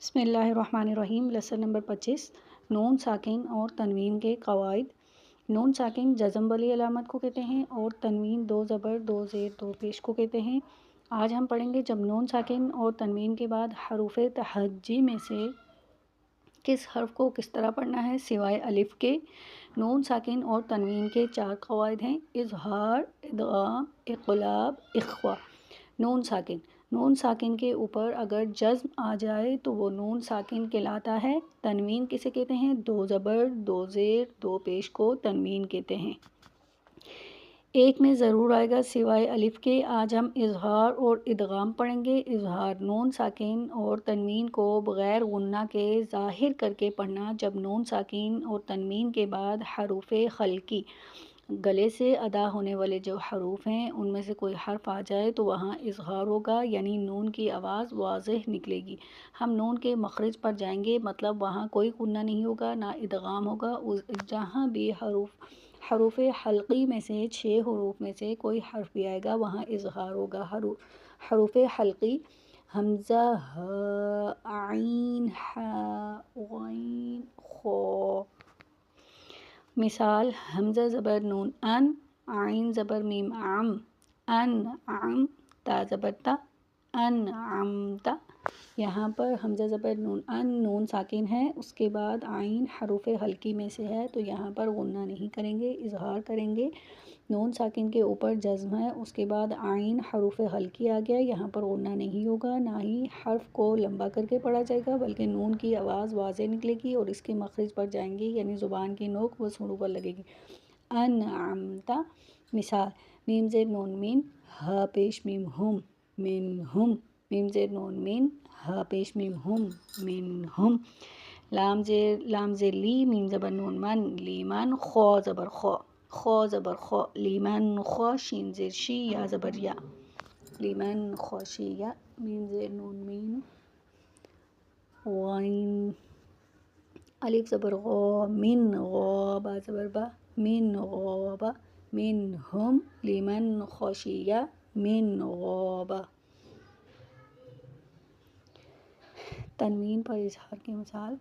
بسم اللہ الرحمن الرحیم۔ لیسن نمبر 25، نون ساکن اور تنوین کے قواعد۔ نون ساکن جزم والی علامت کو کہتے ہیں اور تنوین دو زبر دو زیر دو پیش کو کہتے ہیں۔ آج ہم پڑھیں گے جب نون ساکن اور تنوین کے بعد حروف تہجی میں سے کس حرف کو کس طرح پڑھنا ہے سوائے الف کے۔ نون ساکن اور تنوین کے 4 قواعد ہیں: اظہار، ادغام، اقلاب، اخفا۔ نون ساکن کے اوپر اگر جزم آ جائے تو وہ نون ساکن کہلاتا ہے۔ تنوین کسے کہتے ہیں؟ دو زبر دو زیر دو پیش کو تنوین کہتے ہیں۔ ایک میں ضرور آئے گا سوائے الف کے۔ آج ہم اظہار اور ادغام پڑھیں گے۔ اظہار: نون ساکن اور تنوین کو بغیر غنہ کے ظاہر کر کے پڑھنا۔ جب نون ساکن اور تنوین کے بعد حروف خلقی گلے سے ادا ہونے والے جو حروف ہیں ان میں سے کوئی حرف آ جائے تو وہاں اظہار ہوگا، یعنی نون کی آواز واضح نکلے گی۔ ہم نون کے مخرج پر جائیں گے، مطلب وہاں کوئی غنہ نہیں ہوگا، نہ ادغام ہوگا۔ جہاں بھی حروف حلقی میں سے 6 حروف میں سے کوئی حرف بھی آئے گا وہاں اظہار ہوگا۔ حروف حلقی: حمزہ، ہاء، عین، حاء، غین، خا۔ مثال: حمزہ زبر نون ان، عین زبر میم عم، انعم، تا زبر تا، انعمت۔ یہاں پر حمزہ زبر نون ان نون ساکن ہے، اس کے بعد عین حروف حلقی میں سے ہے تو یہاں پر غنہ نہیں کریں گے، اظہار کریں گے۔ نون ساکن کے اوپر جزم ہے، اس کے بعد عین حروف حلقی آ گیا، یہاں پر غنہ نہیں ہوگا، نہ ہی حرف کو لمبا کر کے پڑھا جائے گا بلکہ نون کی آواز واضح نکلے گی اور اس کے مخرج پر جائیں گے، یعنی زبان کی نوک وہ سنوں پر لگے گی۔ انعمت۔ مثال: میم زیر نون مین، ہا پیش میم ہم، منہم، میم زیر نون مین، ہا پیش میم ہم، منہم۔ لام زیر لی، میم زبر نون من، لیمن، خا زبر خا، خا زبر خا، لیمن خا، شین زیر شی، یا زبر یا، لیمن خاشیہ۔ میم زیر نون مین، غین، الف زبر غا، من غا، با زبر با، من غاب، منہم، لیمن خاشیہ، من غاب۔ تنوین پر اظہار کی مثال: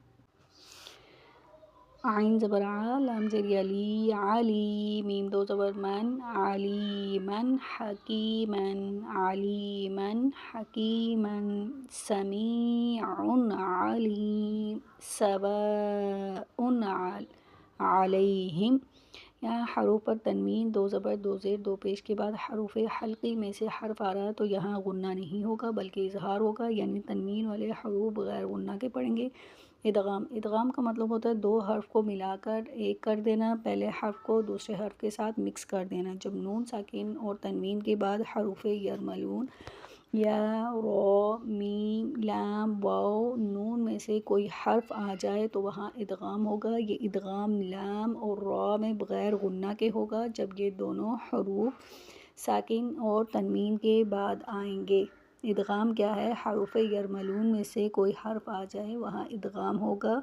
عین زبر عا، لام زیر لی، علی، میم دو زبر من، علیمن، حکیمن، علیمن، حکیمن، سمیع علیم، سواء علیہم۔ یہاں حروف پر تنوین دو زبر دو زیر دو پیش کے بعد حروف حلقی میں سے حرف آ رہا ہے تو یہاں غنہ نہیں ہوگا بلکہ اظہار ہوگا، یعنی تنوین والے حروف بغیر غنہ کے پڑھیں گے۔ ادغام کا مطلب ہوتا ہے 2 حرف کو ملا کر ایک کر دینا، پہلے حرف کو دوسرے حرف کے ساتھ مکس کر دینا۔ جب نون ساکن اور تنوین کے بعد حروف یرملون یا، را، میم، لام، واو، نون میں سے کوئی حرف آ جائے تو وہاں ادغام ہوگا۔ یہ ادغام لام اور را میں بغیر غنہ کے ہوگا جب یہ دونوں حروف ساکن اور تنوین کے بعد آئیں گے۔ ادغام کیا ہے؟ حروف یرملون میں سے کوئی حرف آ جائے وہاں ادغام ہوگا۔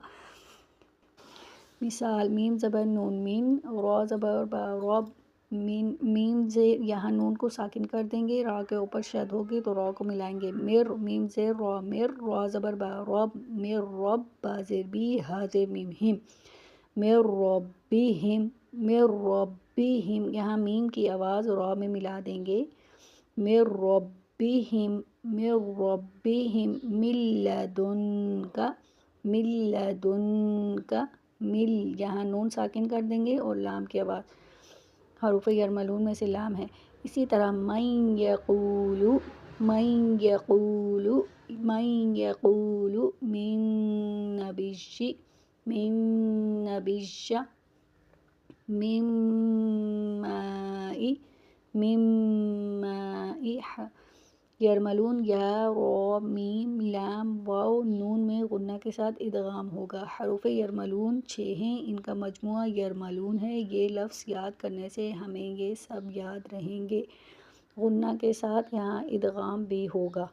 مثال: میم زبر نون مین، را زبر با، رب، میم زیر، یہاں نون کو ساکن کر دیں گے، را کے اوپر شد ہوگی تو را کو ملائیں گے، مر، میم زیر را مر، را زبر با، رب، مر رب، با زیر بی، ہا زیر میم ہم، مر ربہم، مر ربہم۔ یہاں میم کی آواز را میں ملا دیں گے، مر ربہم، مر ربہم، من لدنک، من لدنک، مل، یہاں نون ساکن کر دیں گے اور لام کی آواز، حروف یرملون میں سے لام ہے۔ اسی طرح من یقول، من یقول، من یقول، من نبش، من نبش، من ماء، من ماء۔ یرملون یا، را، میم، لام، واو، نون میں غنہ کے ساتھ ادغام ہوگا۔ حروف یرملون 6 ہیں، ان کا مجموعہ یرملون ہے۔ یہ لفظ یاد کرنے سے ہمیں یہ سب یاد رہیں گے۔ غنہ کے ساتھ یہاں ادغام بھی ہوگا۔